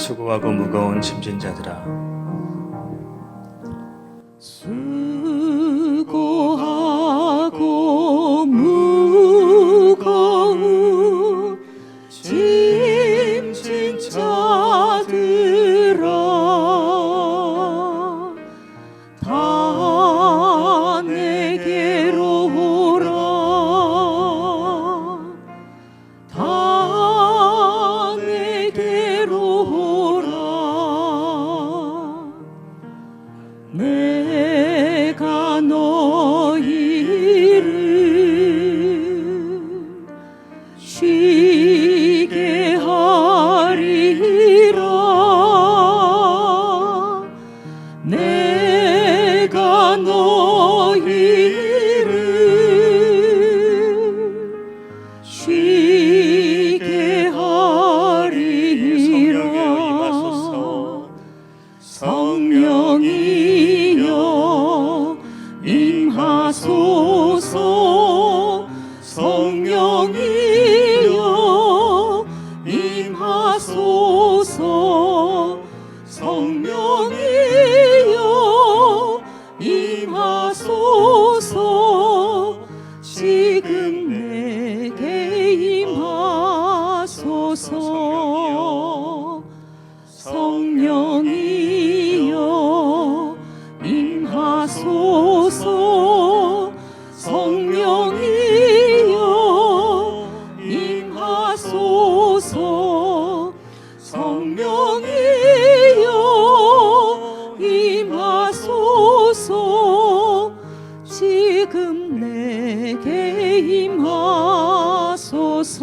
수고하고 무거운 짐진 자들아, 수고하고 무거운 짐진 자들아, 다 내게로 오라. 다 내게로 오라. 내가 너희를 쉬게 하리라. 내가 너희를 쉬게 하리라. 성령이여 임하소서. 성령이여 임하소서. 성령이여 임하소서. 지금 내게 임하소서. 성령이여 임하소서. 성령이여 임하소서. 성령이여 임하소서. 지금 내게 임하소서.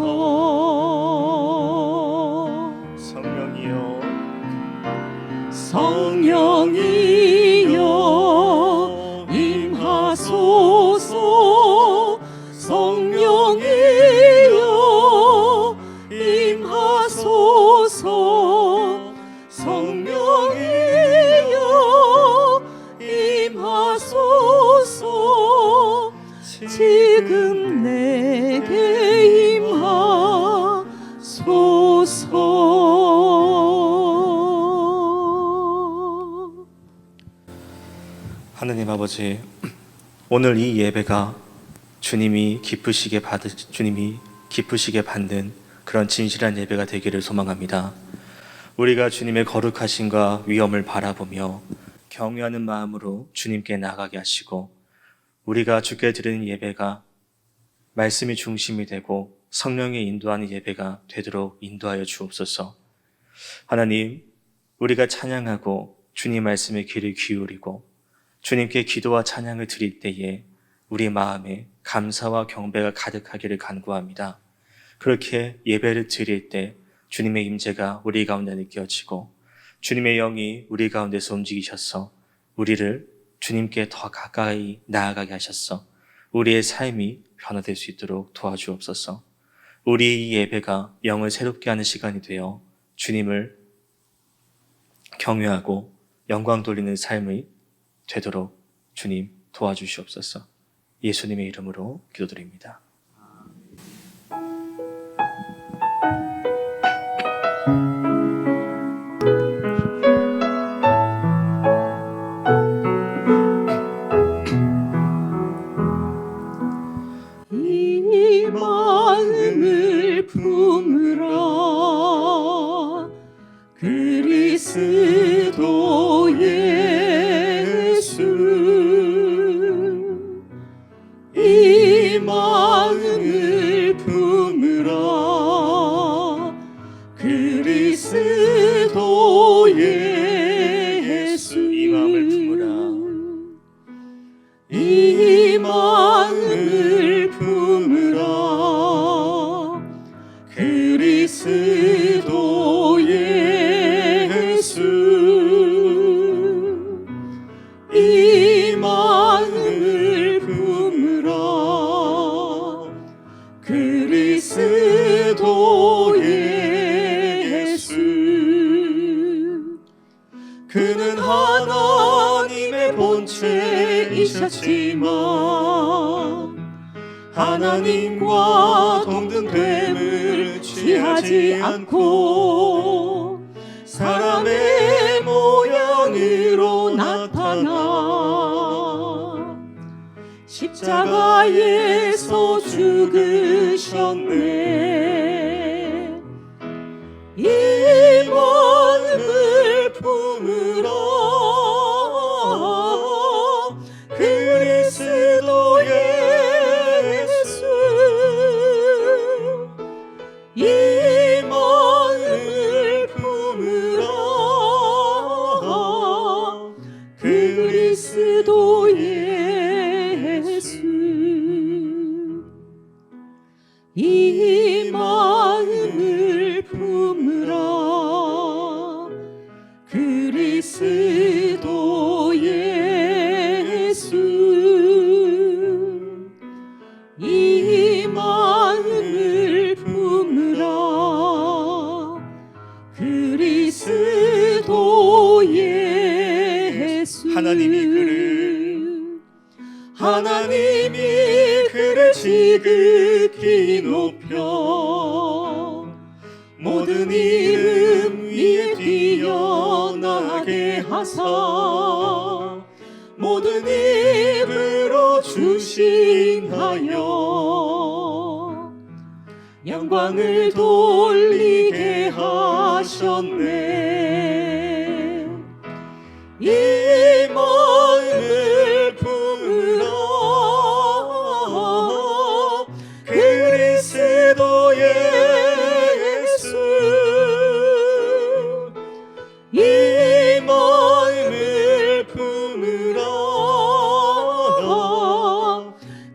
성령이여 성령이여 임하소서. 성령이여 임하소서. 성령이여 임하소서. 지금 내게 임하소서. 하느님 아버지, 오늘 이 예배가 주님이 기쁘시게 받는 그런 진실한 예배가 되기를 소망합니다. 우리가 주님의 거룩하심과 위엄을 바라보며 경외하는 마음으로 주님께 나아가게 하시고, 우리가 주께 드리는 예배가 말씀이 중심이 되고 성령의 인도하는 예배가 되도록 인도하여 주옵소서. 하나님, 우리가 찬양하고 주님 말씀에 귀를 기울이고 주님께 기도와 찬양을 드릴 때에 우리 마음에 감사와 경배가 가득하기를 간구합니다. 그렇게 예배를 드릴 때 주님의 임재가 우리 가운데 느껴지고 주님의 영이 우리 가운데서 움직이셔서 우리를 주님께 더 가까이 나아가게 하셔서 우리의 삶이 변화될 수 있도록 도와주옵소서. 우리 이 예배가 영을 새롭게 하는 시간이 되어 주님을 경외하고 영광 돌리는 삶이 되도록 주님 도와주시옵소서. 예수님의 이름으로 기도드립니다. 이 마음을 품으라. 그리스도 예수. 이 마음을 품으라. 그리스도 예수. 이 마음을 품으라. 이 마음을 품으라. 그리스도 예수. 이 마음을 품으라. 그리스도 예수. 그는 하나님의 본체이셨지만 하나님과 동등됨을 취하지 않고 사람의 모양으로 나타나 십자가에서 죽으셨네. 이 마음을 품으라. 그리스도 예수. 이 마음을 품으라. 그리스도 예수. 이 마음을 품으라. 그리스도 예수. 이 마음을 품으라. 그리스도 예수. 하나님이 그를 지극히 높여 모든 이름 위에 뛰어나게 하사 모든 입으로 주신하여 영광을 돌리게 하셨네. 이 마음을 품으라. 그리스도 예수. 이 마음을 품으라.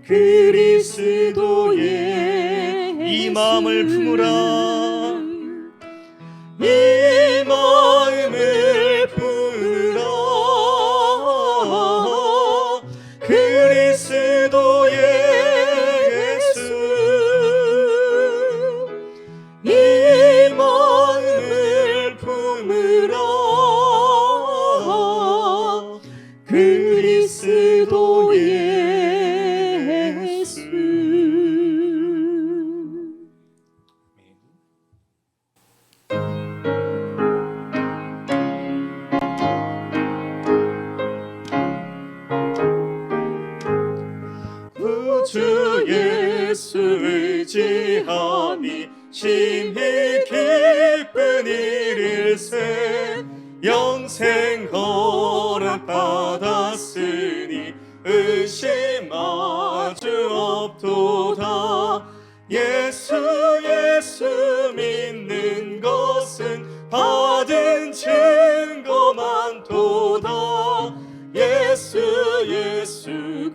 그리스도 예수. 이 마음을 품으라. 이 마음을 품으라. 그리스도 예수. 이 마음을 품으라. 그리스도 예수. 주 예수 의지함이 심히 기쁜 일일세. 영생 허락받았으니 의심 아주 없도다. 예수 믿는 것은 받은 증거 많도다. 예수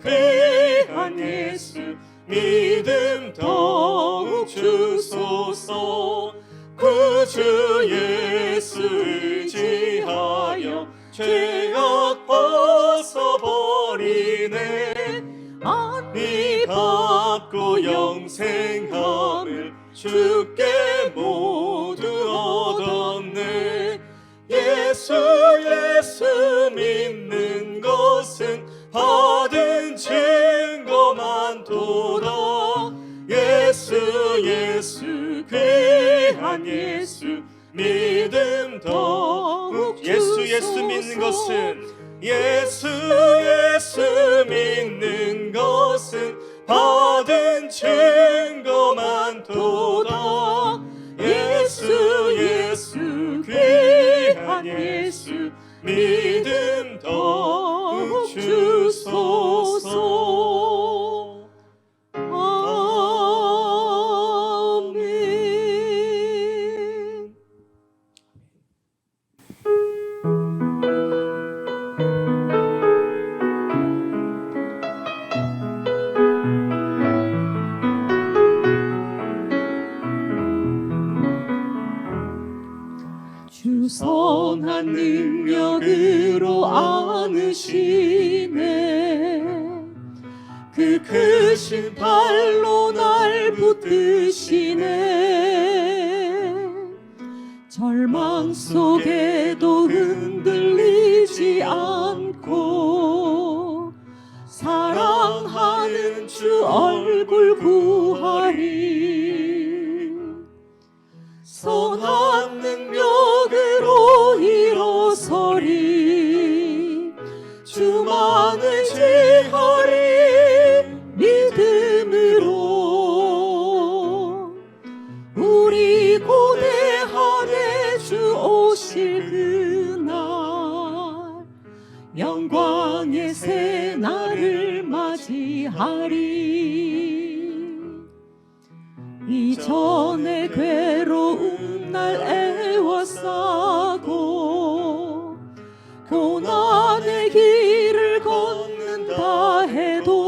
귀한 예수 믿음 더욱 주소서. 구주 예수 의지하여 죄악 벗어버리네. 안위 받고 영생함을 주께 모두 얻었네. 예수 믿는 것은 받은 증거 많도다. 예수 귀한 예수 믿음 더욱 예수 믿는 것은 예수 믿는 것은 받은 증거 많도다. 예수 귀한 예수 믿음 더욱 주소서. 아멘. 주 선한 능력으로 안으시네. 그 크신 발로 날 붙드시네. 절망 속에도 흔들리지 않고 사랑하는 주 얼굴 구하리. 선한 능력으로 오실 그날 영광의 새 날을 맞이하리. 이전의 괴로운 날 애워싸고 고난의 길을 걷는다 해도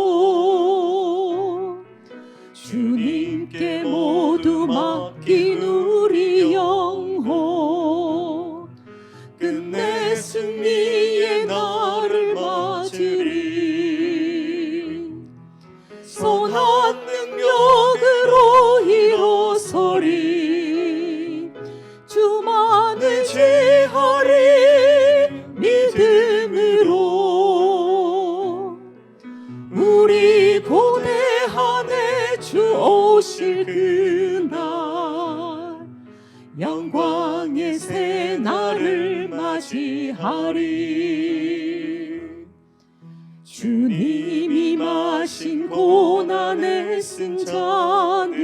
주님께 모두 맡긴 우리 영혼 끝내 승리의 날을 맞으리. 선한 능력으로 일어서리. 주만을 지하리. 믿음으로 우리 고대한에 주 오실 그날 영광의 새 날을 맞이하리. 주님이 마신 고난의 승자는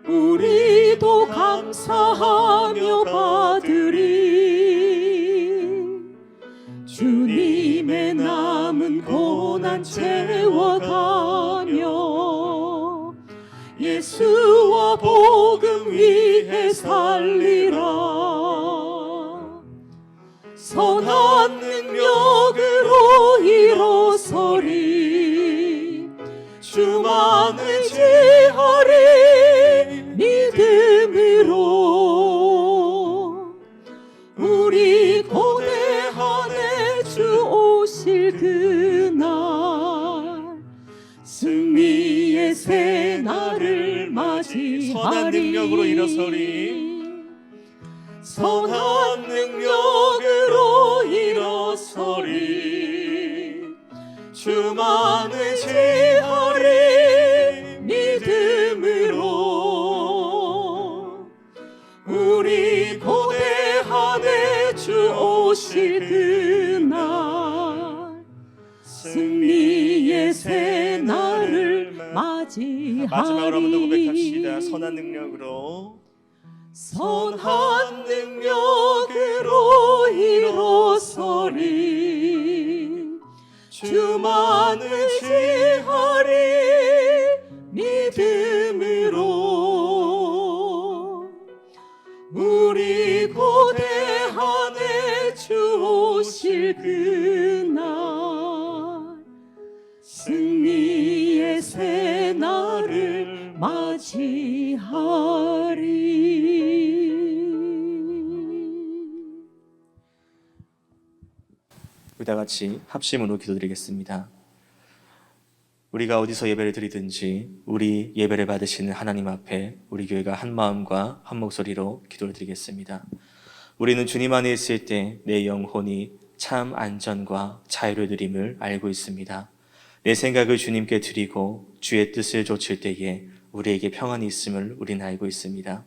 우리도 감사하며 받으리. 주님의 남은 고난 채워가며 예수와 복음 위에 살리라. 선한 능력으로 일어서리. 주만을 지하리. 믿음으로 우리 고대한에 주 오실 그날 승리의 새 날을 맞이하리. 선한 능력으로 일어서리. 선한 능력으로 일어서리. 주만을 지하리. 믿음으로 우리 고대한에 주 오실 그날 승리의 새 날을 맞이하리. 마지막으로 한번 더 고백합시다. 선한 능력으로 선한 능력으로 일어서리. 주만을 지하리. 믿음으로 우리 고대한에 주 오실 그날 승리의 새 날을 맞이하리. 우리 다 같이 합심으로 기도드리겠습니다. 우리가 어디서 예배를 드리든지 우리 예배를 받으시는 하나님 앞에 우리 교회가 한 마음과 한 목소리로 기도를 드리겠습니다. 우리는 주님 안에 있을 때 내 영혼이 참 안전과 자유를 누림을 알고 있습니다. 내 생각을 주님께 드리고 주의 뜻을 좇을 때에 우리에게 평안이 있음을 우리는 알고 있습니다.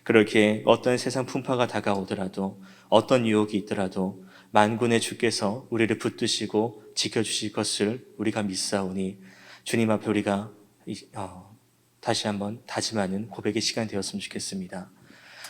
그렇게 어떤 세상 풍파가 다가오더라도 어떤 유혹이 있더라도 만군의 주께서 우리를 붙드시고 지켜주실 것을 우리가 믿사오니 주님 앞에 우리가 다시 한번 다짐하는 고백의 시간이 되었으면 좋겠습니다.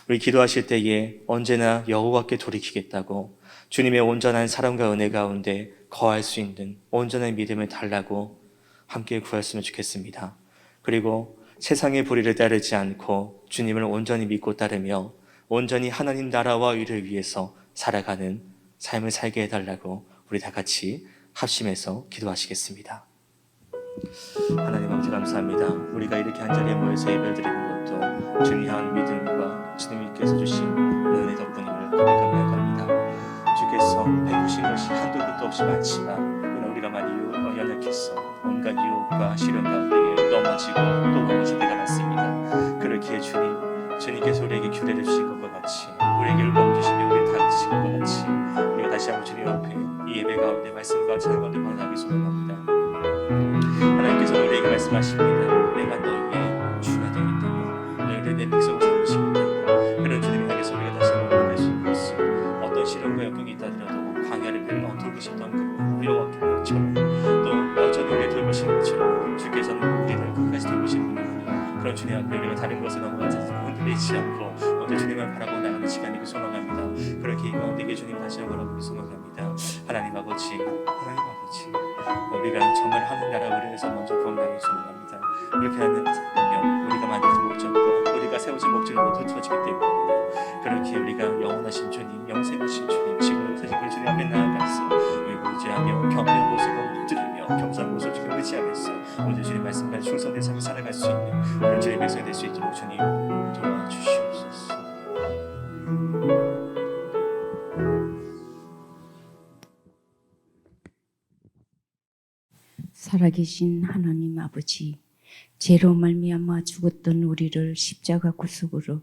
우리 기도하실 때에 언제나 여호와께 돌이키겠다고 주님의 온전한 사랑과 은혜 가운데 거할 수 있는 온전한 믿음을 달라고 함께 구했으면 좋겠습니다. 그리고 세상의 불의를 따르지 않고 주님을 온전히 믿고 따르며 온전히 하나님 나라와 의를 위해서 살아가는 삶을 살게 해달라고 우리 다 같이 합심해서 기도하시겠습니다. 하나님 아버지 감사합니다. 우리가 이렇게 한자리에 모여서 예배를 드리는 것도 주님 향한 믿음과 주님께서 주신 은혜 덕분임을 고백하며 갑니다. 주께서 베푸신 것이 한도 끝도 없이 많지만 그러나 우리가 많이 연약해서 온갖 유혹과 시련 가운데 넘어지고 또 넘어질 때가 많습니다. 그렇기에 주님께서 우리에게 규례를 주신 것과 같이 우리에게 율법 주시며 우리를 다그치신 것과 같이 우리가 다시 한번 주님 앞에 이 예배 가운데 말씀과 찬양 가운데 방문하기 소원합니다. 하나님께서 우리에게 말씀하십니다. 내가 너희의 주가 되겠다며 너희를 내 백성으로 삼으시겠다. 그런 주님을 향해서 우리가 다시 한번 고백할 수 있는 것은 어떤 시련과 역경이 있다더라도 광야를 돌보셨던 그 우리와 같처럼 또 여전히 우리를 돌보시는 것처럼 주께서는 우리를 끝까지 돌보시는 분이니 그런 주님 앞에 우리가 다른 것을 너무 흔들리지 않고 먼저 주님을 바라보고 나가는 시간이길 소망합니다. 그렇게 이 가운데 주님 다시 한번 바라보길 소망합니다. 하나님 아버지, 우리가 정말 하늘 나라 우리 위해서 먼저 구원하길 소망합니다. 이렇게 하면 우리가 만든 목적과 우리가 세워진 목적을 모두 이루어지기 때문입니다. 그렇게 우리가 영원하신 주님, 영생하신 주님, 지금 사실 주님 앞에 나아가서 의지하며 겸손한 모습으로 드리며 겸손한 모습을 지금 의지하면서 오늘 주님 말씀과 충성된 삶을 살아갈 수 있는 그런 주님의 백성이 될 수 있도록 주님 도와주시옵소서. 살아계신 하나님 아버지, 죄로 말미암아 죽었던 우리를 십자가 구속으로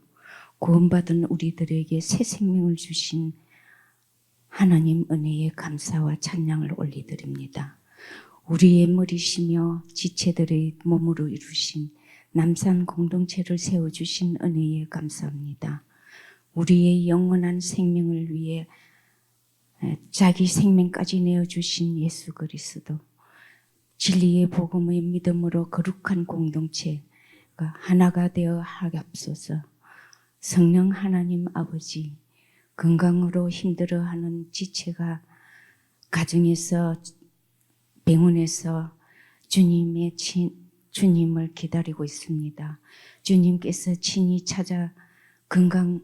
구원받은 우리들에게 새 생명을 주신 하나님 은혜에 감사와 찬양을 올리드립니다. 우리의 머리시며 지체들의 몸으로 이루신 남산 공동체를 세워주신 은혜에 감사합니다. 우리의 영원한 생명을 위해 자기 생명까지 내어주신 예수 그리스도, 진리의 복음의 믿음으로 거룩한 공동체가 하나가 되어 하옵소서. 성령 하나님 아버지, 건강으로 힘들어하는 지체가 가정에서 병원에서 주님을 기다리고 있습니다. 주님께서 친히 건강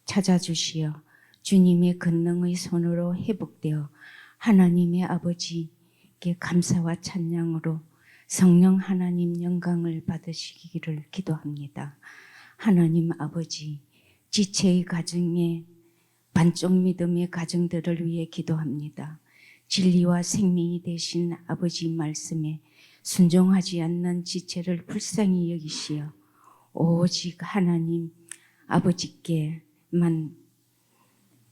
찾아주시어 주님의 권능의 손으로 회복되어 하나님의 아버지께 감사와 찬양으로 성령 하나님 영광을 받으시기를 기도합니다. 하나님 아버지, 지체의 가정에 반쪽 믿음의 가정들을 위해 기도합니다. 진리와 생명이 되신 아버지 말씀에 순종하지 않는 지체를 불쌍히 여기시어 오직 하나님 아버지께만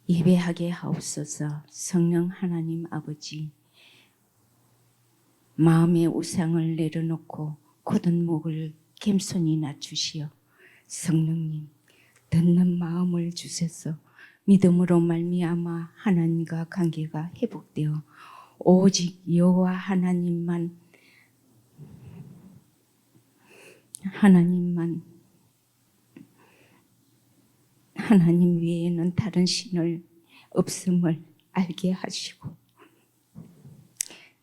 예배하게 하옵소서. 성령 하나님 아버지, 마음의 우상을 내려놓고 곧은 목을 겸손히 낮추시어 성령님 듣는 마음을 주셔서 믿음으로 말미암아 하나님과 관계가 회복되어 오직 여호와 하나님 외에는 다른 신을 없음을 알게 하시고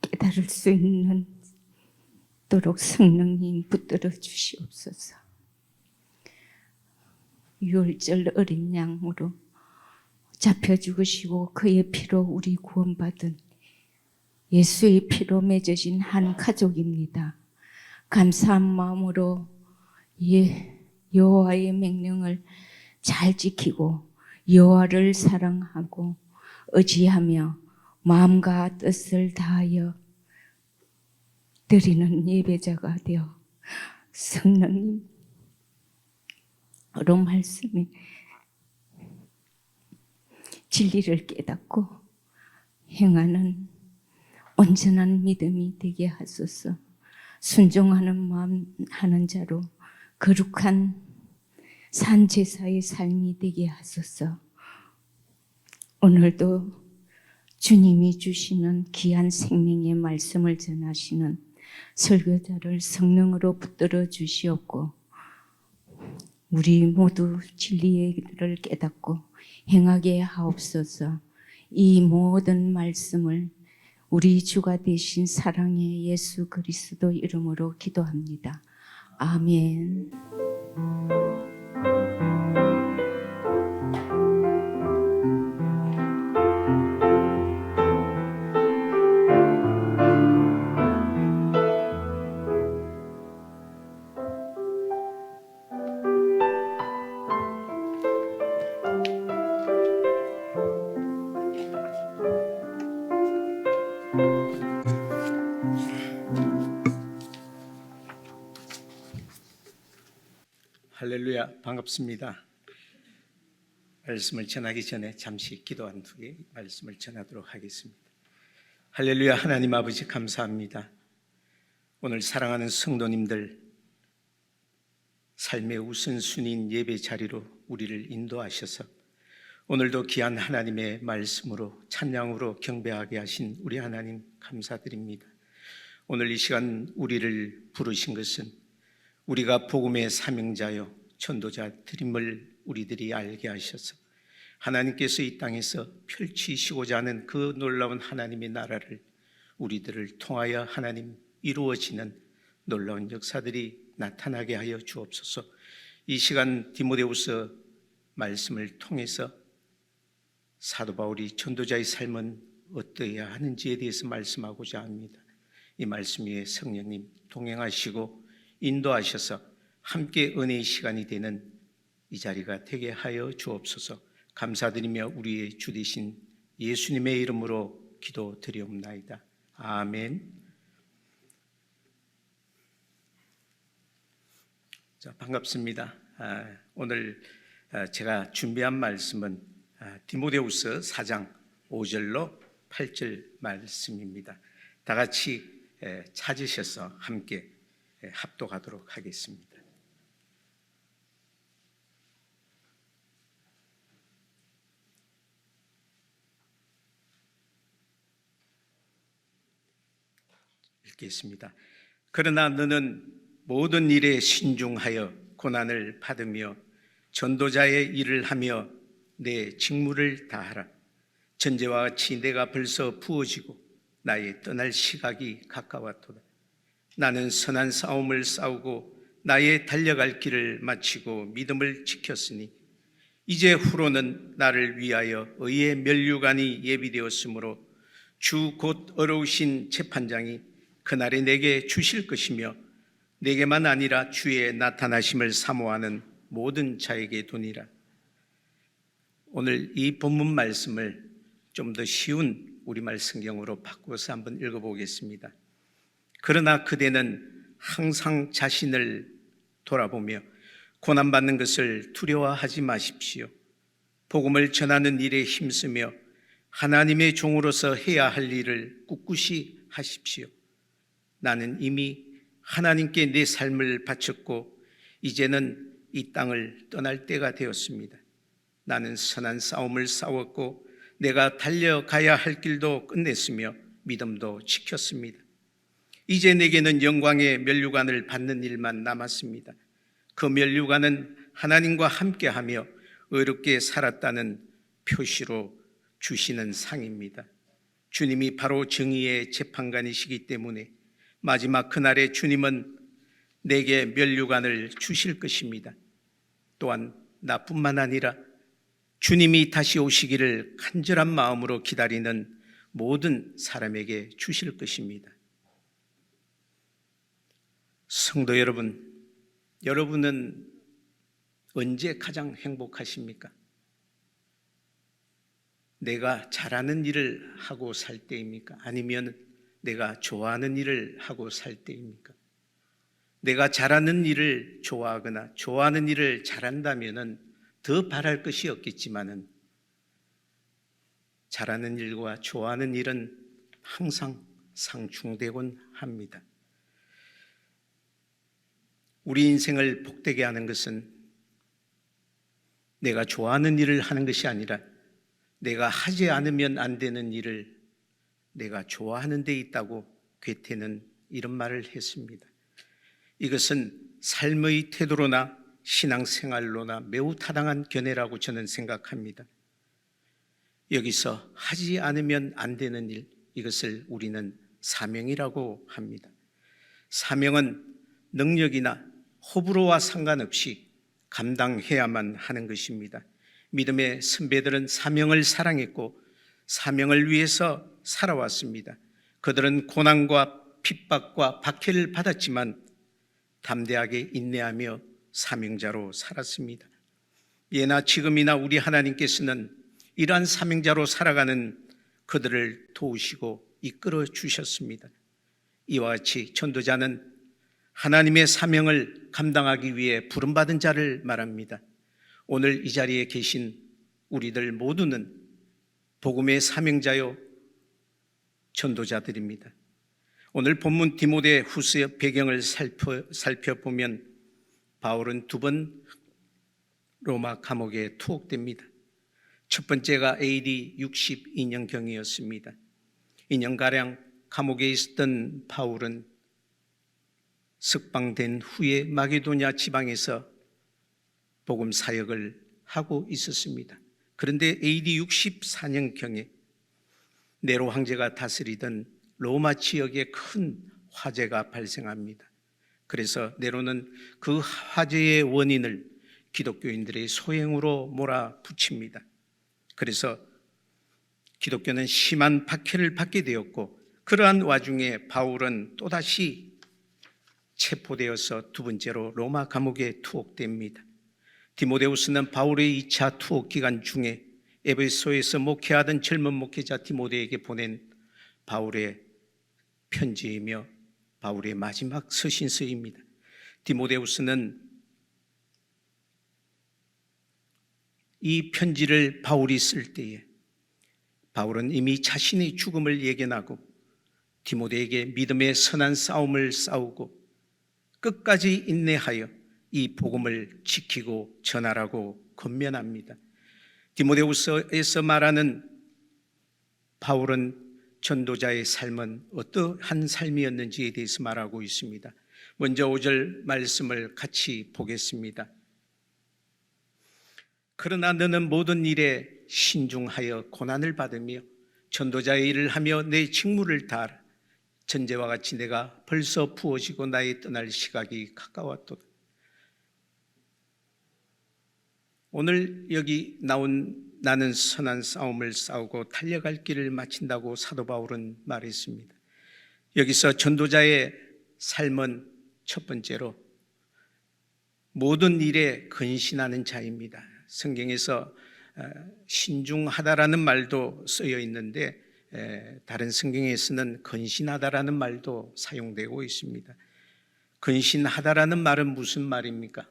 깨달을 수 있는 도록 성령님 붙들어 주시옵소서. 유월절 어린 양으로 잡혀 죽으시고 그의 피로 우리 구원받은 예수의 피로 맺어진 한 가족입니다. 감사한 마음으로 여호와의 명령을 잘 지키고 여호와를 사랑하고 의지하며 마음과 뜻을 다하여 드리는 예배자가 되어 성령님으로 말씀에 진리를 깨닫고 행하는 온전한 믿음이 되게 하소서. 순종하는 마음 하는 자로 거룩한 산제사의 삶이 되게 하소서. 오늘도 주님이 주시는 귀한 생명의 말씀을 전하시는 설교자를 성령으로 붙들어 주시옵고 우리 모두 진리의 길을 깨닫고 행하게 하옵소서. 이 모든 말씀을 우리 주가 되신 사랑의 예수 그리스도 이름으로 기도합니다. 아멘. 할렐루야, 반갑습니다. 말씀을 전하기 전에 잠시 기도한 후에 말씀을 전하도록 하겠습니다. 할렐루야, 하나님 아버지 감사합니다. 오늘 사랑하는 성도님들 삶의 우선순위인 예배 자리로 우리를 인도하셔서 오늘도 귀한 하나님의 말씀으로 찬양으로 경배하게 하신 우리 하나님 감사드립니다. 오늘 이 시간 우리를 부르신 것은 우리가 복음의 사명자요 전도자들임을 우리들이 알게 하셔서 하나님께서 이 땅에서 펼치시고자 하는 그 놀라운 하나님의 나라를 우리들을 통하여 하나님 이루어지는 놀라운 역사들이 나타나게 하여 주옵소서. 이 시간 디모데후서 말씀을 통해서 사도 바울이 전도자의 삶은 어떠해야 하는지에 대해서 말씀하고자 합니다. 이 말씀 위에 성령님 동행하시고 인도하셔서 함께 은혜의 시간이 되는 이 자리가 되게 하여 주옵소서. 감사드리며 우리의 주 되신 예수님의 이름으로 기도드리옵나이다. 아멘. 자, 반갑습니다. 오늘 제가 준비한 말씀은 디모데후서 4장 5절로 8절 말씀입니다. 다 같이 찾으셔서 함께 합독하도록 하겠습니다. 읽겠습니다. 그러나 너는 모든 일에 신중하여 고난을 받으며 전도자의 일을 하며 내 직무를 다하라. 전제와 같이 내가 벌써 부어지고 나의 떠날 시각이 가까웠도다. 나는 선한 싸움을 싸우고 나의 달려갈 길을 마치고 믿음을 지켰으니 이제 후로는 나를 위하여 의의 면류관이 예비되었으므로 주 곧 어려우신 재판장이 그날에 내게 주실 것이며 내게만 아니라 주의 나타나심을 사모하는 모든 자에게 도니라. 오늘 이 본문 말씀을 좀 더 쉬운 우리말 성경으로 바꾸어서 한번 읽어보겠습니다. 그러나 그대는 항상 자신을 돌아보며 고난받는 것을 두려워하지 마십시오. 복음을 전하는 일에 힘쓰며 하나님의 종으로서 해야 할 일을 꿋꿋이 하십시오. 나는 이미 하나님께 내 삶을 바쳤고 이제는 이 땅을 떠날 때가 되었습니다. 나는 선한 싸움을 싸웠고 내가 달려가야 할 길도 끝냈으며 믿음도 지켰습니다. 이제 내게는 영광의 면류관을 받는 일만 남았습니다. 그 면류관은 하나님과 함께하며 의롭게 살았다는 표시로 주시는 상입니다. 주님이 바로 정의의 재판관이시기 때문에 마지막 그날에 주님은 내게 면류관을 주실 것입니다. 또한 나뿐만 아니라 주님이 다시 오시기를 간절한 마음으로 기다리는 모든 사람에게 주실 것입니다. 성도 여러분, 여러분은 언제 가장 행복하십니까? 내가 잘하는 일을 하고 살 때입니까? 아니면 내가 좋아하는 일을 하고 살 때입니까? 내가 잘하는 일을 좋아하거나 좋아하는 일을 잘한다면 더 바랄 것이 없겠지만은 잘하는 일과 좋아하는 일은 항상 상충되곤 합니다. 우리 인생을 복되게 하는 것은 내가 좋아하는 일을 하는 것이 아니라 내가 하지 않으면 안 되는 일을 내가 좋아하는 데 있다고 괴테는 이런 말을 했습니다. 이것은 삶의 태도로나 신앙생활로나 매우 타당한 견해라고 저는 생각합니다. 여기서 하지 않으면 안 되는 일, 이것을 우리는 사명이라고 합니다. 사명은 능력이나 호불호와 상관없이 감당해야만 하는 것입니다. 믿음의 선배들은 사명을 사랑했고 사명을 위해서 살아왔습니다. 그들은 고난과 핍박과 박해를 받았지만 담대하게 인내하며 사명자로 살았습니다. 예나 지금이나 우리 하나님께서는 이러한 사명자로 살아가는 그들을 도우시고 이끌어 주셨습니다. 이와 같이 전도자는 하나님의 사명을 감당하기 위해 부름받은 자를 말합니다. 오늘 이 자리에 계신 우리들 모두는 복음의 사명자요 전도자들입니다. 오늘 본문 디모데 후서의 배경을 살펴보면 바울은 두 번 로마 감옥에 투옥됩니다. 첫 번째가 AD 62년경이었습니다. 2년가량 감옥에 있었던 바울은 석방된 후에 마게도냐 지방에서 복음 사역을 하고 있었습니다. 그런데 AD 64년경에 네로 황제가 다스리던 로마 지역에 큰 화재가 발생합니다. 그래서 네로는 그 화재의 원인을 기독교인들의 소행으로 몰아붙입니다. 그래서 기독교는 심한 박해를 받게 되었고, 그러한 와중에 바울은 또다시 체포되어서 두 번째로 로마 감옥에 투옥됩니다. 디모데후스는 바울의 2차 투옥 기간 중에 에베소에서 목회하던 젊은 목회자 디모데에게 보낸 바울의 편지이며 바울의 마지막 서신서입니다. 디모데후스는 이 편지를 바울이 쓸 때에 바울은 이미 자신의 죽음을 예견하고 디모데에게 믿음의 선한 싸움을 싸우고 끝까지 인내하여 이 복음을 지키고 전하라고 권면합니다. 디모데후서에서 말하는 바울은 전도자의 삶은 어떠한 삶이었는지에 대해서 말하고 있습니다. 먼저 5절 말씀을 같이 보겠습니다. 그러나 너는 모든 일에 신중하여 고난을 받으며 전도자의 일을 하며 내 직무를 다하라. 전제와 같이 내가 벌써 부어지고 나의 떠날 시각이 가까웠도다. 오늘 여기 나온 나는 선한 싸움을 싸우고 달려갈 길을 마친다고 사도 바울은 말했습니다. 여기서 전도자의 삶은 첫 번째로 모든 일에 근신하는 자입니다. 성경에서 신중하다라는 말도 쓰여 있는데 다른 성경에서는 근신하다라는 말도 사용되고 있습니다. 근신하다라는 말은 무슨 말입니까?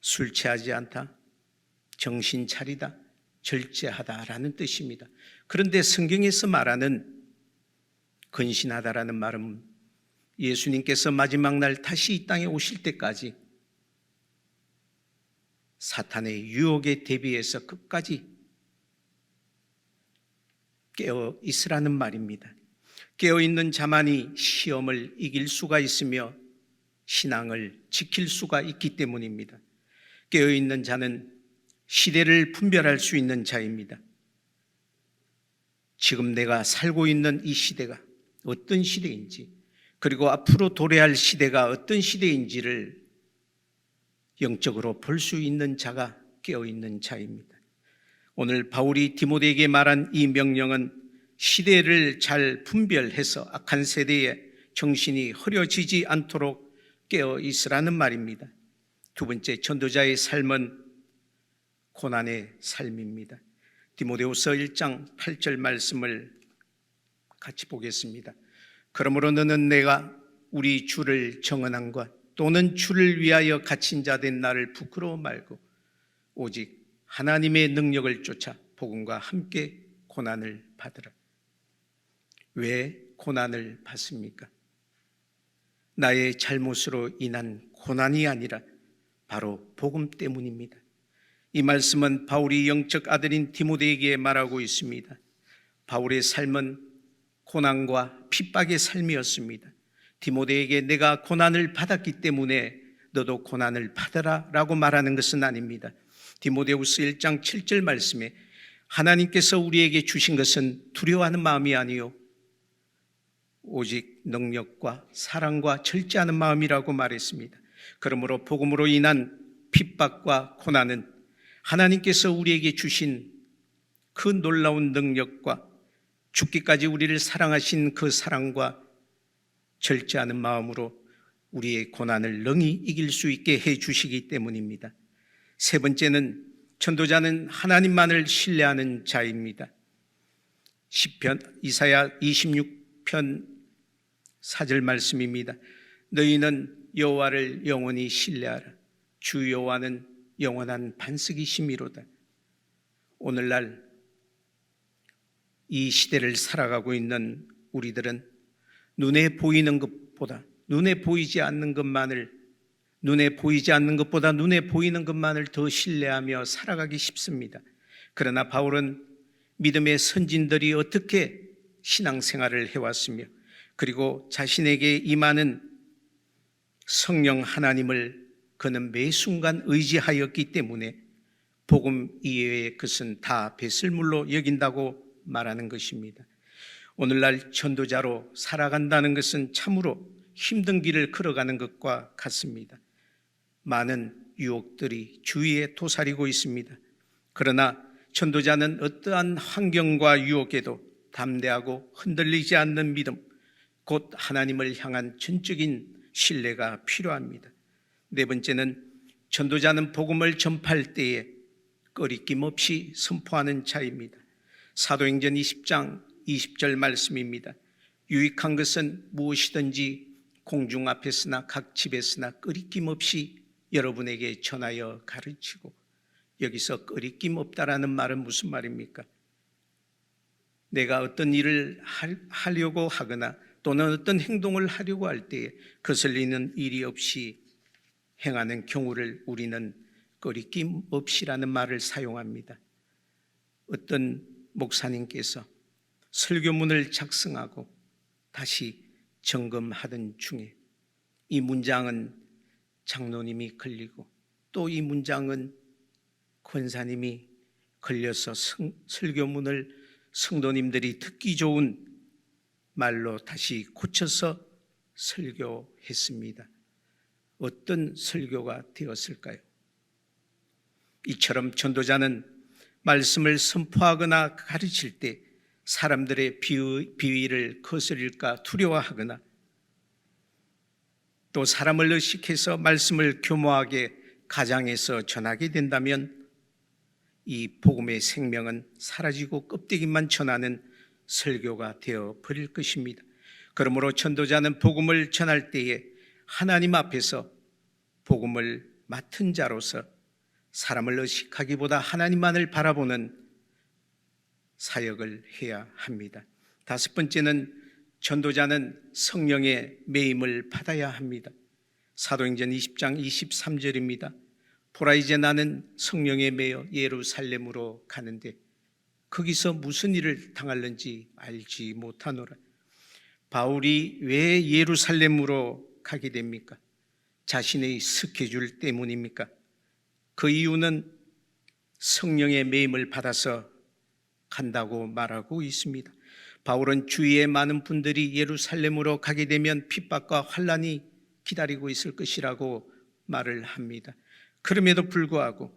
술 취하지 않다, 정신 차리다, 절제하다라는 뜻입니다. 그런데 성경에서 말하는 근신하다라는 말은 예수님께서 마지막 날 다시 이 땅에 오실 때까지 사탄의 유혹에 대비해서 끝까지 깨어 있으라는 말입니다. 깨어 있는 자만이 시험을 이길 수가 있으며 신앙을 지킬 수가 있기 때문입니다. 깨어 있는 자는 시대를 분별할 수 있는 자입니다. 지금 내가 살고 있는 이 시대가 어떤 시대인지, 그리고 앞으로 도래할 시대가 어떤 시대인지를 영적으로 볼 수 있는 자가 깨어있는 자입니다. 오늘 바울이 디모데에게 말한 이 명령은 시대를 잘 분별해서 악한 세대에 정신이 흐려지지 않도록 깨어 있으라는 말입니다. 두 번째, 전도자의 삶은 고난의 삶입니다. 디모데후서 1장 8절 말씀을 같이 보겠습니다. 그러므로 너는 내가 우리 주를 정언한 것 또는 주를 위하여 갇힌 자 된 나를 부끄러워 말고 오직 하나님의 능력을 쫓아 복음과 함께 고난을 받으라. 왜 고난을 받습니까? 나의 잘못으로 인한 고난이 아니라 바로 복음 때문입니다. 이 말씀은 바울이 영적 아들인 디모데에게 말하고 있습니다. 바울의 삶은 고난과 핍박의 삶이었습니다. 디모데에게 내가 고난을 받았기 때문에 너도 고난을 받아라 라고 말하는 것은 아닙니다. 디모데후서 1장 7절 말씀에 하나님께서 우리에게 주신 것은 두려워하는 마음이 아니요 오직 능력과 사랑과 절제하는 마음이라고 말했습니다. 그러므로 복음으로 인한 핍박과 고난은 하나님께서 우리에게 주신 그 놀라운 능력과 죽기까지 우리를 사랑하신 그 사랑과 절제하는 마음으로 우리의 고난을 능히 이길 수 있게 해 주시기 때문입니다. 세 번째는 전도자는 하나님만을 신뢰하는 자입니다. 시편 이사야 26편 4절 말씀입니다. 너희는 여호와를 영원히 신뢰하라. 주 여호와는 영원한 반석이심이로다. 오늘날 이 시대를 살아가고 있는 우리들은 눈에 보이는 것보다 눈에 보이지 않는 것보다 눈에 보이는 것만을 더 신뢰하며 살아가기 쉽습니다. 그러나 바울은 믿음의 선진들이 어떻게 신앙생활을 해왔으며 그리고 자신에게 임하는 성령 하나님을 그는 매 순간 의지하였기 때문에 복음 이외의 것은 다 배설물로 여긴다고 말하는 것입니다. 오늘날 전도자로 살아간다는 것은 참으로 힘든 길을 걸어가는 것과 같습니다. 많은 유혹들이 주위에 도사리고 있습니다. 그러나 전도자는 어떠한 환경과 유혹에도 담대하고 흔들리지 않는 믿음, 곧 하나님을 향한 전적인 신뢰가 필요합니다. 네 번째는 전도자는 복음을 전파할 때에 꺼리낌 없이 선포하는 자입니다. 사도행전 20장 20절 말씀입니다. 유익한 것은 무엇이든지 공중 앞에서나 각 집에서나 꺼리낌 없이 여러분에게 전하여 가르치고, 여기서 꺼리낌 없다라는 말은 무슨 말입니까? 내가 어떤 일을 하려고 하거나 또는 어떤 행동을 하려고 할 때에 거슬리는 일이 없이 행하는 경우를 우리는 꺼리낌 없이라는 말을 사용합니다. 어떤 목사님께서 설교문을 작성하고 다시 점검하던 중에 이 문장은 장로님이 걸리고 또 이 문장은 권사님이 걸려서 설교문을 성도님들이 듣기 좋은 말로 다시 고쳐서 설교했습니다. 어떤 설교가 되었을까요? 이처럼 전도자는 말씀을 선포하거나 가르칠 때 사람들의 비위를 거스릴까 두려워하거나 또 사람을 의식해서 말씀을 교모하게 가장해서 전하게 된다면 이 복음의 생명은 사라지고 껍데기만 전하는 설교가 되어 버릴 것입니다. 그러므로 전도자는 복음을 전할 때에 하나님 앞에서 복음을 맡은 자로서 사람을 의식하기보다 하나님만을 바라보는 사역을 해야 합니다. 다섯 번째는 전도자는 성령의 매임을 받아야 합니다. 사도행전 20장 23절입니다. 보라, 이제 나는 성령에 매여 예루살렘으로 가는데 거기서 무슨 일을 당할는지 알지 못하노라. 바울이 왜 예루살렘으로 가게 됩니까? 자신의 스케줄 때문입니까? 그 이유는 성령의 매임을 받아서 간다고 말하고 있습니다. 바울은 주위에 많은 분들이 예루살렘으로 가게 되면 핍박과 환난이 기다리고 있을 것이라고 말을 합니다. 그럼에도 불구하고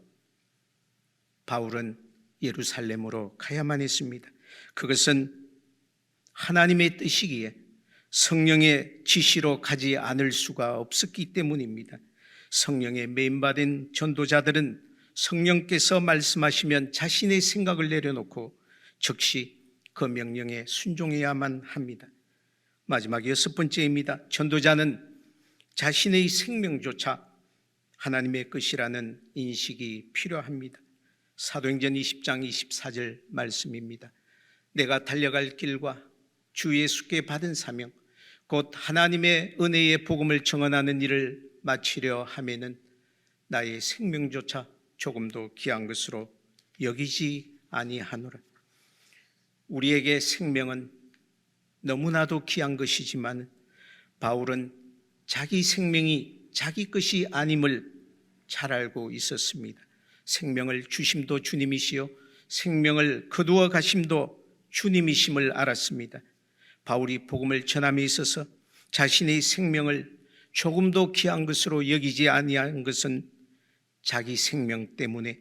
바울은 예루살렘으로 가야만 했습니다. 그것은 하나님의 뜻이기에 성령의 지시로 가지 않을 수가 없었기 때문입니다. 성령의 매임받은 전도자들은 성령께서 말씀하시면 자신의 생각을 내려놓고 즉시 그 명령에 순종해야만 합니다. 마지막 여섯 번째입니다. 전도자는 자신의 생명조차 하나님의 것이라는 인식이 필요합니다. 사도행전 20장 24절 말씀입니다. 내가 달려갈 길과 주 예수께 받은 사명 곧 하나님의 은혜의 복음을 증언하는 일을 마치려 하면은 나의 생명조차 조금도 귀한 것으로 여기지 아니하노라. 우리에게 생명은 너무나도 귀한 것이지만 바울은 자기 생명이 자기 것이 아님을 잘 알고 있었습니다. 생명을 주심도 주님이시요 생명을 거두어 가심도 주님이심을 알았습니다. 바울이 복음을 전함에 있어서 자신의 생명을 조금도 귀한 것으로 여기지 아니한 것은 자기 생명 때문에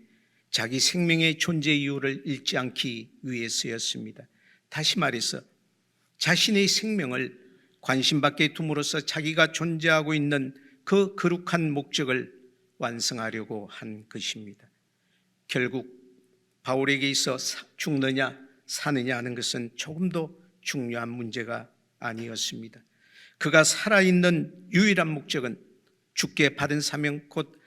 자기 생명의 존재 이유를 잃지 않기 위해서였습니다. 다시 말해서 자신의 생명을 관심밖에 둠으로써 자기가 존재하고 있는 그 거룩한 목적을 완성하려고 한 것입니다. 결국 바울에게 있어 죽느냐 사느냐 하는 것은 조금도 중요한 문제가 아니었습니다. 그가 살아있는 유일한 목적은 주께 받은 사명 곧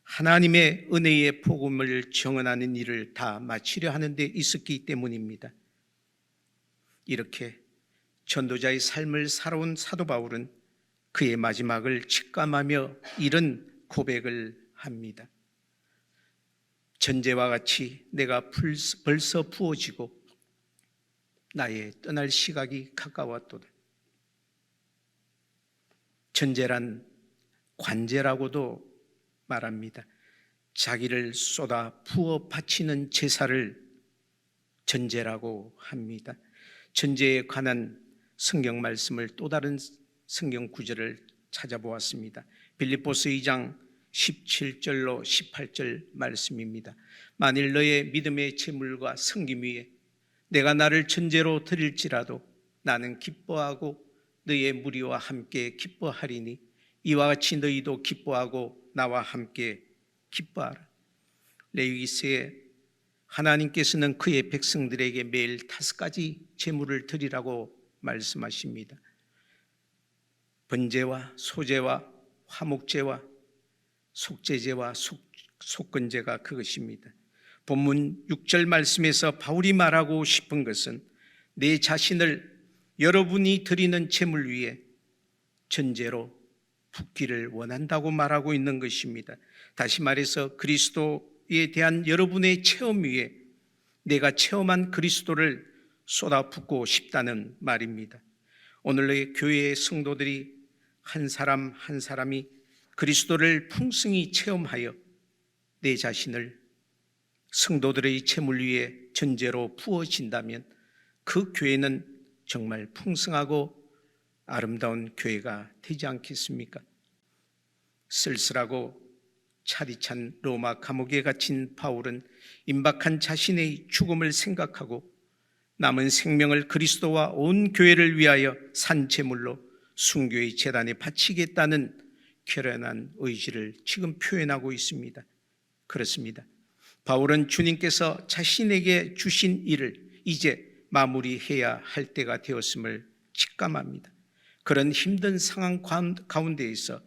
하나님의 은혜의 복음을 증언하는 일을 다 마치려 하는 데 있었기 때문입니다. 이렇게 전도자의 삶을 살아온 사도 바울은 그의 마지막을 직감하며 이런 고백을 합니다. 전제와 같이 내가 벌써 부어지고 나의 떠날 시각이 가까웠도다. 전제란 관제라고도 말합니다. 자기를 쏟아 부어 바치는 제사를 전제라고 합니다. 전제에 관한 성경 말씀을 또 다른 성경 구절을 찾아보았습니다. 빌립보서 2장 17절로 18절 말씀입니다. 만일 너의 믿음의 제물과 섬김 위에 내가 나를 전제로 드릴지라도 나는 기뻐하고 너의 무리와 함께 기뻐하리니 이와 같이 너희도 기뻐하고 나와 함께 기뻐하라. 레위기서에 하나님께서는 그의 백성들에게 매일 5가지 제물을 드리라고 말씀하십니다. 번제와 소제와 화목제와 속죄제와 속건제가 그것입니다. 본문 6절 말씀에서 바울이 말하고 싶은 것은 내 자신을 여러분이 드리는 제물 위에 전제로 붓기를 원한다고 말하고 있는 것입니다. 다시 말해서 그리스도에 대한 여러분의 체험 위에 내가 체험한 그리스도를 쏟아붓고 싶다는 말입니다. 오늘의 교회의 성도들이 한 사람 한 사람이 그리스도를 풍성히 체험하여 내 자신을 성도들의 제물 위에 전제로 부어진다면 그 교회는 정말 풍성하고 아름다운 교회가 되지 않겠습니까? 쓸쓸하고 차디찬 로마 감옥에 갇힌 바울은 임박한 자신의 죽음을 생각하고 남은 생명을 그리스도와 온 교회를 위하여 산 제물로 순교의 제단에 바치겠다는 결연한 의지를 지금 표현하고 있습니다. 그렇습니다. 바울은 주님께서 자신에게 주신 일을 이제 마무리해야 할 때가 되었음을 직감합니다. 그런 힘든 상황 가운데에서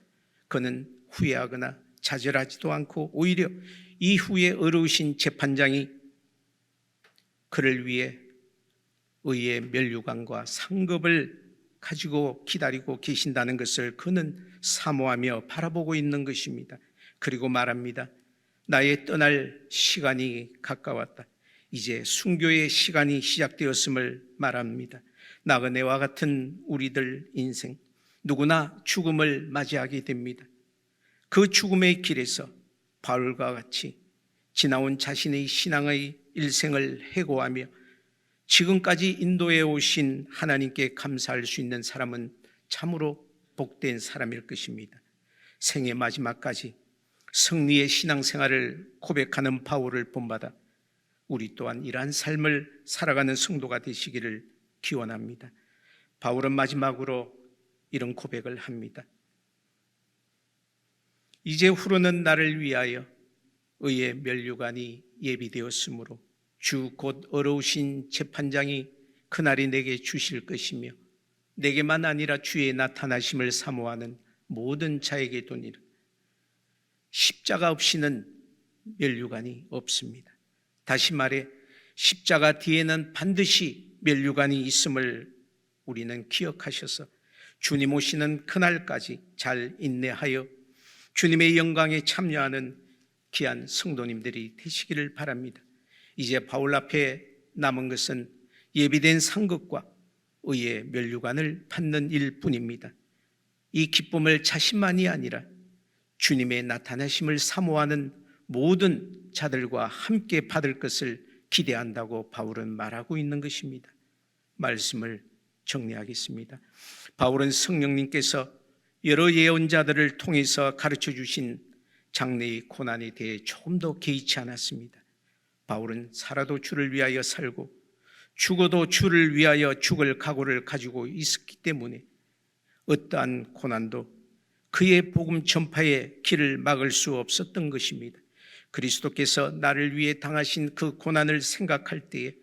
그는 후회하거나 좌절하지도 않고 오히려 이후에 어려우신 재판장이 그를 위해 의의 면류관과 상급을 가지고 기다리고 계신다는 것을 그는 사모하며 바라보고 있는 것입니다. 그리고 말합니다. 나의 떠날 시간이 가까웠다. 이제 순교의 시간이 시작되었음을 말합니다. 나그네와 같은 우리들 인생 누구나 죽음을 맞이하게 됩니다. 그 죽음의 길에서 바울과 같이 지나온 자신의 신앙의 일생을 해고하며 지금까지 인도해 오신 하나님께 감사할 수 있는 사람은 참으로 복된 사람일 것입니다. 생의 마지막까지 승리의 신앙생활을 고백하는 바울을 본받아 우리 또한 이러한 삶을 살아가는 성도가 되시기를 기원합니다. 바울은 마지막으로 이런 고백을 합니다. 이제 후로는 나를 위하여 의의 면류관이 예비되었으므로 주 곧 어려우신 재판장이 그날이 내게 주실 것이며 내게만 아니라 주의 나타나심을 사모하는 모든 자에게 도니라. 십자가 없이는 면류관이 없습니다. 다시 말해 십자가 뒤에는 반드시 면류관이 있음을 우리는 기억하셔서 주님 오시는 그날까지 잘 인내하여 주님의 영광에 참여하는 귀한 성도님들이 되시기를 바랍니다. 이제 바울 앞에 남은 것은 예비된 상급과 의의 면류관을 받는 일뿐입니다. 이 기쁨을 자신만이 아니라 주님의 나타나심을 사모하는 모든 자들과 함께 받을 것을 기대한다고 바울은 말하고 있는 것입니다. 말씀을 정리하겠습니다. 바울은 성령님께서 여러 예언자들을 통해서 가르쳐 주신 장래의 고난에 대해 조금 더 개의치 않았습니다. 바울은 살아도 주를 위하여 살고 죽어도 주를 위하여 죽을 각오를 가지고 있었기 때문에 어떠한 고난도 그의 복음 전파의 길을 막을 수 없었던 것입니다. 그리스도께서 나를 위해 당하신 그 고난을 생각할 때에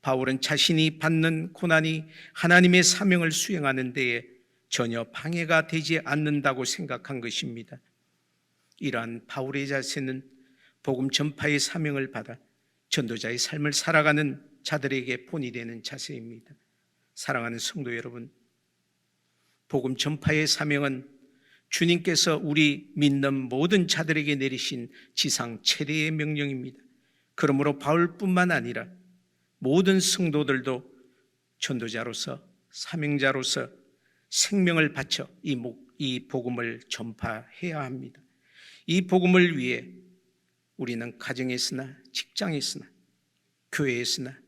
바울은 자신이 받는 고난이 하나님의 사명을 수행하는 데에 전혀 방해가 되지 않는다고 생각한 것입니다. 이러한 바울의 자세는 복음 전파의 사명을 받아 전도자의 삶을 살아가는 자들에게 본이 되는 자세입니다. 사랑하는 성도 여러분, 복음 전파의 사명은 주님께서 우리 믿는 모든 자들에게 내리신 지상 최대의 명령입니다. 그러므로 바울뿐만 아니라 모든 성도들도 전도자로서 사명자로서 생명을 바쳐 이 이 복음을 전파해야 합니다. 이 복음을 위해 우리는 가정에서나 직장에서나 교회에서나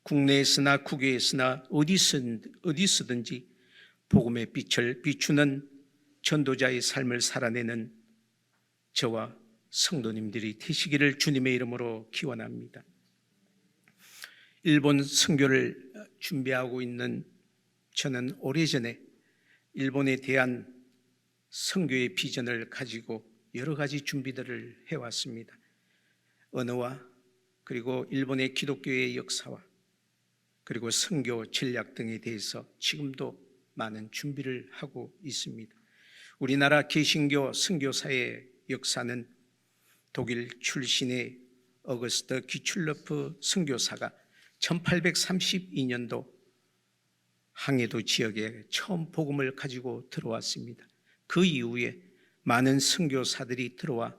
국내에서나 국외에서나 어디서든지 복음의 빛을 비추는 전도자의 삶을 살아내는 저와 성도님들이 되시기를 주님의 이름으로 기원합니다. 일본 선교를 준비하고 있는 저는 오래전에 일본에 대한 선교의 비전을 가지고 여러 가지 준비들을 해왔습니다. 언어와 그리고 일본의 기독교의 역사와 그리고 선교 전략 등에 대해서 지금도 많은 준비를 하고 있습니다. 우리나라 개신교 선교사의 역사는 독일 출신의 어거스트 귀출러프 선교사가 1832년도 항해도 지역에 처음 복음을 가지고 들어왔습니다. 그 이후에 많은 선교사들이 들어와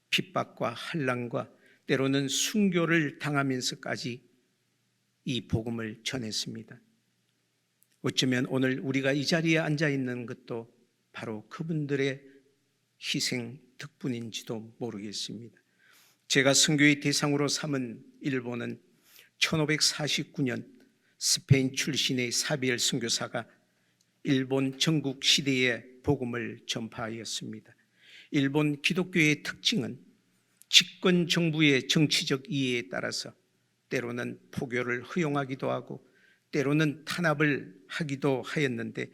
핍박과 환난과 때로는 순교를 당하면서까지 이 복음을 전했습니다. 어쩌면 오늘 우리가 이 자리에 앉아 있는 것도 바로 그분들의 희생 덕분인지도 모르겠습니다. 제가 선교의 대상으로 삼은 일본은 1549년 스페인 출신의 사비엘 선교사가 일본 전국 시대에 복음을 전파하였습니다. 일본 기독교의 특징은 집권 정부의 정치적 이해에 따라서 때로는 포교를 허용하기도 하고 때로는 탄압을 하기도 하였는데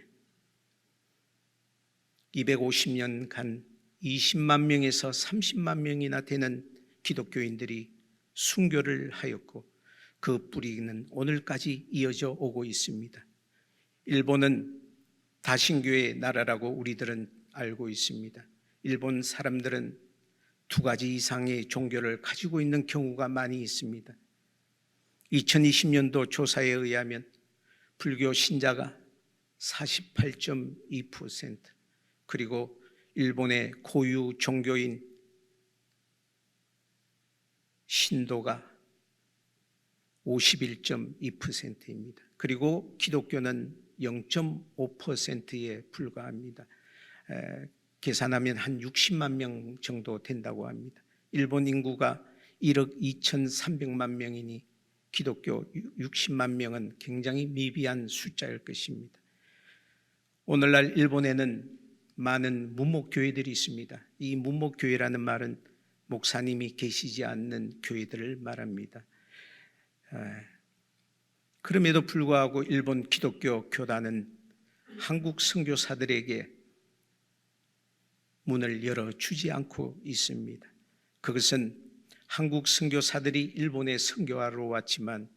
250년간 20만 명에서 30만 명이나 되는 기독교인들이 순교를 하였고 그 뿌리는 오늘까지 이어져 오고 있습니다. 일본은 다신교의 나라라고 우리들은 알고 있습니다. 일본 사람들은 2가지 이상의 종교를 가지고 있는 경우가 많이 있습니다. 2020년도 조사에 의하면 불교 신자가 48.2%, 그리고 일본의 고유 종교인 신도가 51.2%입니다. 그리고 기독교는 0.5%에 불과합니다. 계산하면 한 60만 명 정도 된다고 합니다. 일본 인구가 1억 2,300만 명이니 기독교 60만 명은 굉장히 미비한 숫자일 것입니다. 오늘날 일본에는 많은 무목교회들이 있습니다. 이 무목교회라는 말은 목사님이 계시지 않는 교회들을 말합니다. 그럼에도 불구하고 일본 기독교 교단은 한국 선교사들에게 문을 열어주지 않고 있습니다. 그것은 한국 선교사들이 일본에 선교하러 왔지만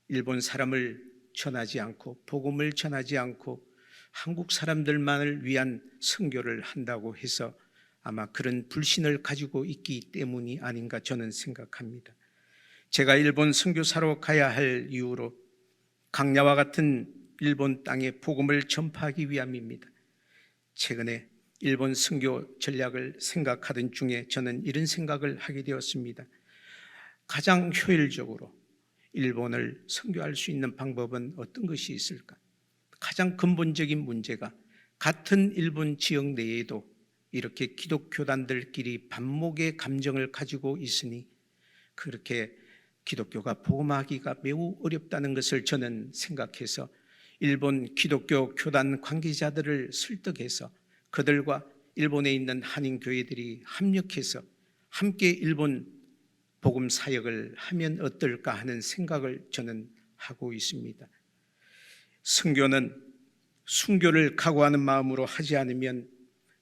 일본 사람을 전하지 않고 복음을 전하지 않고 한국 사람들만을 위한 선교를 한다고 해서 아마 그런 불신을 가지고 있기 때문이 아닌가 저는 생각합니다. 제가 일본 선교사로 가야 할 이유로 강야와 같은 일본 땅에 복음을 전파하기 위함입니다. 최근에 일본 선교 전략을 생각하던 중에 저는 이런 생각을 하게 되었습니다. 가장 효율적으로 일본을 선교할 수 있는 방법은 어떤 것이 있을까? 가장 근본적인 문제가 같은 일본 지역 내에도 이렇게 기독교단들끼리 반목의 감정을 가지고 있으니 그렇게 기독교가 복음하기가 매우 어렵다는 것을 저는 생각해서 일본 기독교 교단 관계자들을 설득해서 그들과 일본에 있는 한인교회들이 합력해서 함께 일본 복음 사역을 하면 어떨까 하는 생각을 저는 하고 있습니다. 선교는 순교를 각오하는 마음으로 하지 않으면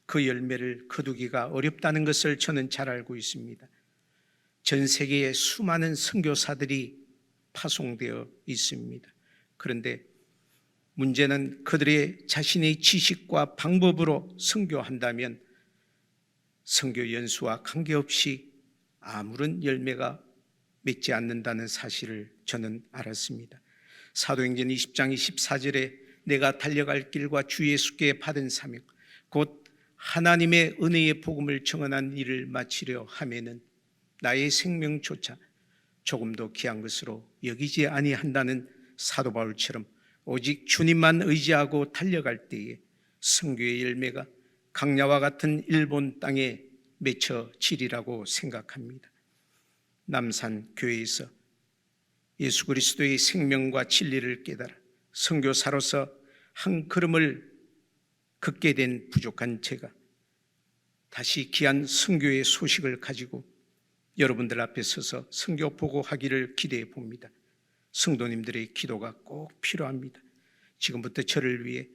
그 열매를 거두기가 어렵다는 것을 저는 잘 알고 있습니다. 전 세계에 수많은 선교사들이 파송되어 있습니다. 그런데 문제는 그들의 자신의 지식과 방법으로 선교한다면 선교 연수와 관계없이 아무런 열매가 맺지 않는다는 사실을 저는 알았습니다. 사도행전 20장 24절에 내가 달려갈 길과 주 예수께 받은 사명 곧 하나님의 은혜의 복음을 청언한 일을 마치려 하면은 나의 생명조차 조금도 귀한 것으로 여기지 아니한다는 사도 바울처럼 오직 주님만 의지하고 달려갈 때에 선교의 열매가 강야와 같은 일본 땅에 맺혀지리라고 생각합니다. 남산 교회에서 예수 그리스도의 생명과 진리를 깨달아 선교사로서 한 걸음을 걷게 된 부족한 제가 다시 귀한 선교의 소식을 가지고 여러분들 앞에 서서 선교 보고하기를 기대해 봅니다. 성도님들의 기도가 꼭 필요합니다. 지금부터 저를 위해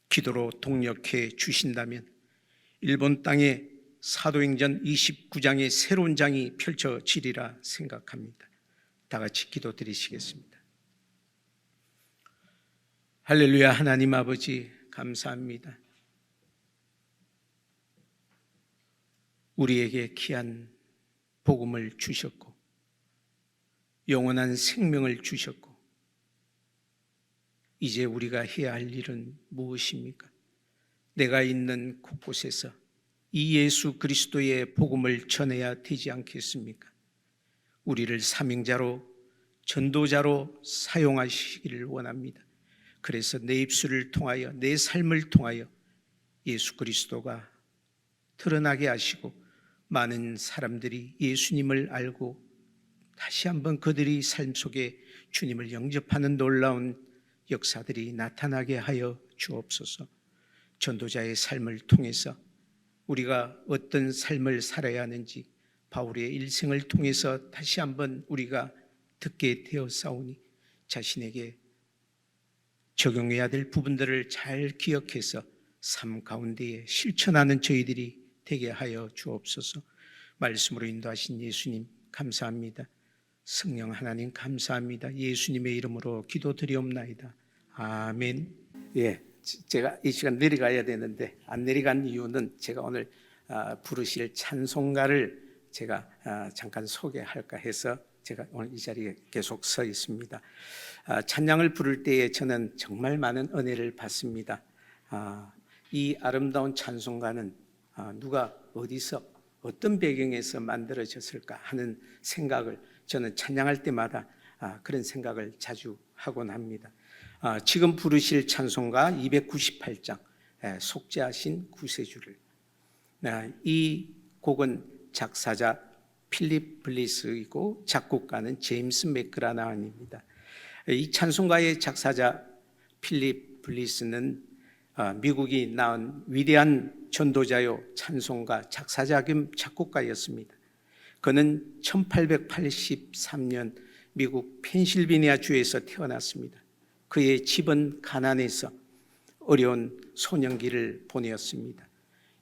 기도로 동력해 주신다면 일본 땅에 사도행전 29장의 새로운 장이 펼쳐지리라 생각합니다. 다 같이 기도드리시겠습니다. 할렐루야. 하나님 아버지 감사합니다. 우리에게 귀한 복음을 주셨고 영원한 생명을 주셨고 이제 우리가 해야 할 일은 무엇입니까? 내가 있는 곳곳에서 이 예수 그리스도의 복음을 전해야 되지 않겠습니까? 우리를 사명자로 전도자로 사용하시기를 원합니다. 그래서 내 입술을 통하여 내 삶을 통하여 예수 그리스도가 드러나게 하시고 많은 사람들이 예수님을 알고 다시 한번 그들이 삶 속에 주님을 영접하는 놀라운 역사들이 나타나게 하여 주옵소서. 전도자의 삶을 통해서 우리가 어떤 삶을 살아야 하는지 바울의 일생을 통해서 다시 한번 우리가 듣게 되었사오니 자신에게 적용해야 될 부분들을 잘 기억해서 삶 가운데에 실천하는 저희들이 되게 하여 주옵소서. 말씀으로 인도하신 예수님 감사합니다. 성령 하나님 감사합니다. 예수님의 이름으로 기도드리옵나이다. 아멘. 예, 제가 이 시간 내려가야 되는데 안 내려간 이유는 제가 오늘 부르실 찬송가를 제가 잠깐 소개할까 해서 제가 오늘 이 자리에 계속 서 있습니다. 찬양을 부를 때에 저는 정말 많은 은혜를 받습니다. 이 아름다운 찬송가는 누가 어디서 어떤 배경에서 만들어졌을까 하는 생각을 저는 찬양할 때마다 그런 생각을 자주 하곤 합니다. 지금 부르실 찬송가 298장 속죄하신 구세주를, 이 곡은 작사자 필립 블리스이고 작곡가는 제임스 맥그라나한입니다. 이 찬송가의 작사자 필립 블리스는 미국이 낳은 위대한 전도자요 찬송가 작사자 겸 작곡가였습니다. 그는 1883년 미국 펜실베니아 주에서 태어났습니다. 그의 집은 가난해서 어려운 소년기를 보내었습니다.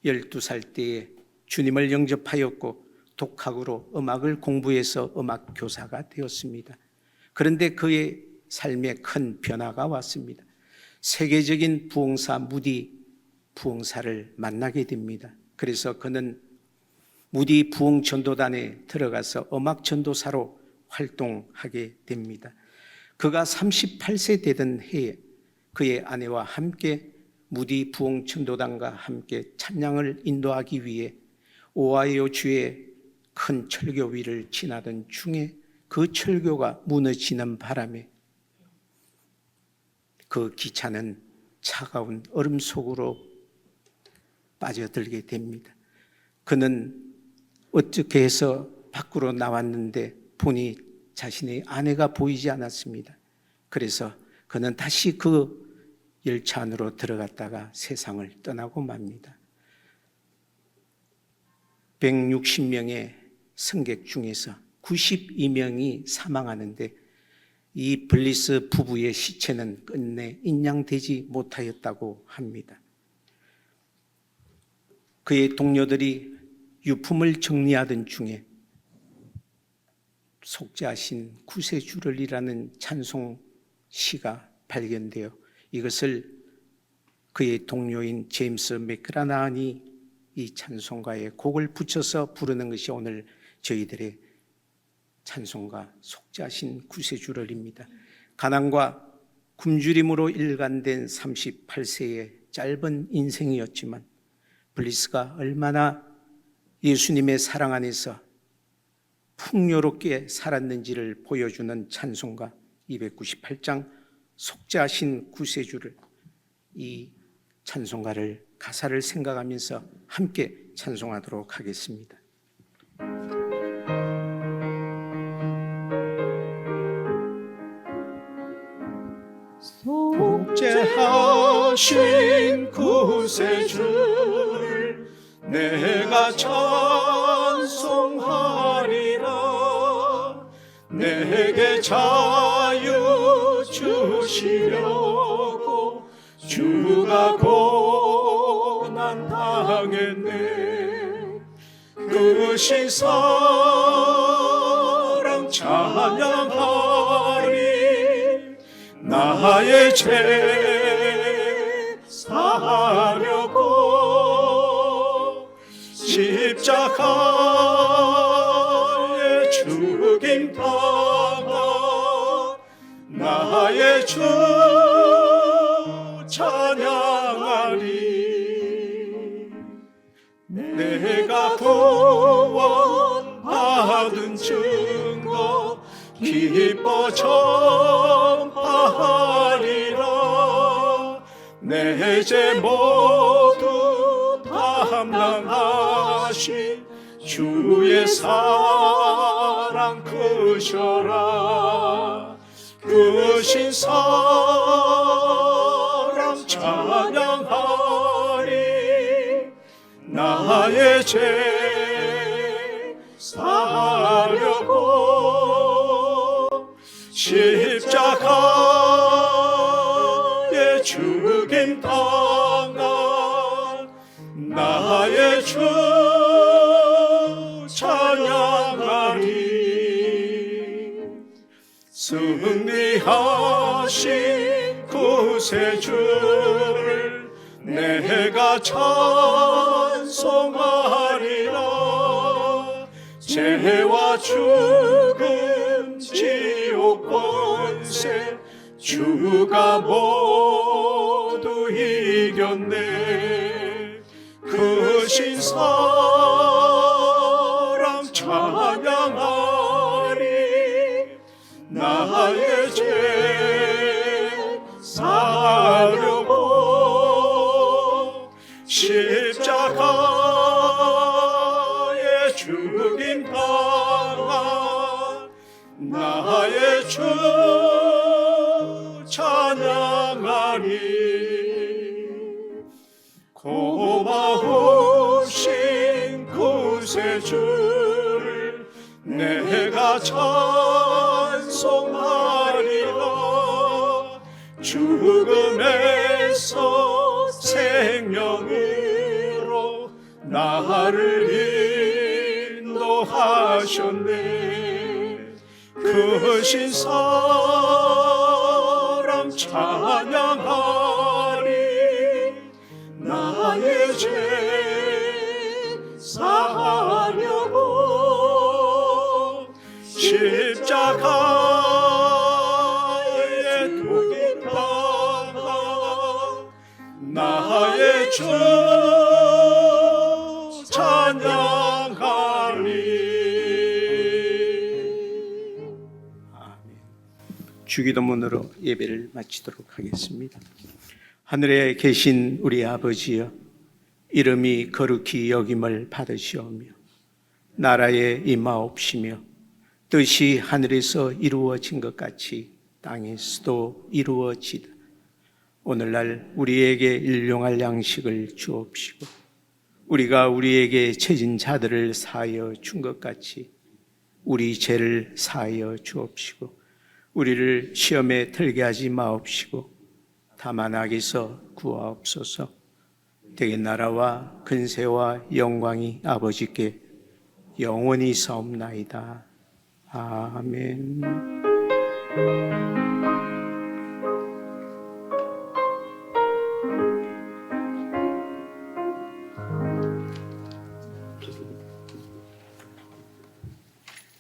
12살 때에 주님을 영접하였고 독학으로 음악을 공부해서 음악 교사가 되었습니다. 그런데 그의 삶에 큰 변화가 왔습니다. 세계적인 부흥사 무디 부흥사를 만나게 됩니다. 그래서 그는 무디 부흥 전도단에 들어가서 음악 전도사로 활동하게 됩니다. 그가 38세 되던 해에 그의 아내와 함께 무디 부흥 전도단과 함께 찬양을 인도하기 위해 오하이오 주의 큰 철교 위를 지나던 중에 그 철교가 무너지는 바람에 그 기차는 차가운 얼음 속으로 빠져들게 됩니다. 그는 어떻게 해서 밖으로 나왔는데 보니 자신의 아내가 보이지 않았습니다. 그래서 그는 다시 그 열차 안으로 들어갔다가 세상을 떠나고 맙니다. 160명의 승객 중에서 92명이 사망하는데 이 블리스 부부의 시체는 끝내 인양되지 못하였다고 합니다. 그의 동료들이 유품을 정리하던 중에 속죄하신 구세주를이라는 찬송 시가 발견되어 이것을 그의 동료인 제임스 맥그라나한이 이 찬송가에 곡을 붙여서 부르는 것이 오늘 저희들의 찬송가 속죄하신 구세주를입니다. 가난과 굶주림으로 일관된 38세의 짧은 인생이었지만 블리스가 얼마나 예수님의 사랑 안에서 풍요롭게 살았는지를 보여주는 찬송가 298장 속죄하신 구세주를, 이 찬송가를 가사를 생각하면서 함께 찬송하도록 하겠습니다. 속죄하신 구세주를 내가 찬송하리라. 내게 자유 주시려고 주가 고난 당했네. 그 신사랑 찬양하리. 나의 죄 사하려고 십자가에 죽임 당한 나의 주 찬양하리. 내가 구원받은 증거 기뻐 전파하리라. 내 죄 모두 담당하신 주의 사랑 크셔라. 크신 사랑 찬양하리. 나의 죄 사하려고 십자가에 죽임 당한 나의 주 찬양하리. 승리하신 구세주를 내가 찬송하리라. 죄와 죽음 지옥 권세 주가 모두 이겼네. 크신 사랑 찬양하리. 나의 죄 사하려고 십자가에 죽임 당한 나의 주 찬양하리. 고마우신 구세주를 내가 찬송하리라. 죽음에서 생명으로 나를 인도하셨네. 크신 사랑 찬양하리. 나의 죄 사하려고 십자가에 죽임 당한 나의 주 찬양하리. 아멘. 주기도문으로 예배를 마치도록 하겠습니다. 하늘에 계신 우리 아버지여, 이름이 거룩히 여김을 받으시오며 나라에 임하옵시며 뜻이 하늘에서 이루어진 것 같이 땅에서도 이루어지다. 오늘날 우리에게 일용할 양식을 주옵시고 우리가 우리에게 채진 자들을 사하여 준 것 같이 우리 죄를 사하여 주옵시고 우리를 시험에 들게 하지 마옵시고 다만 악에서 구하옵소서. 대개 나라와 근세와 영광이 아버지께 영원히 사옵나이다. 아멘.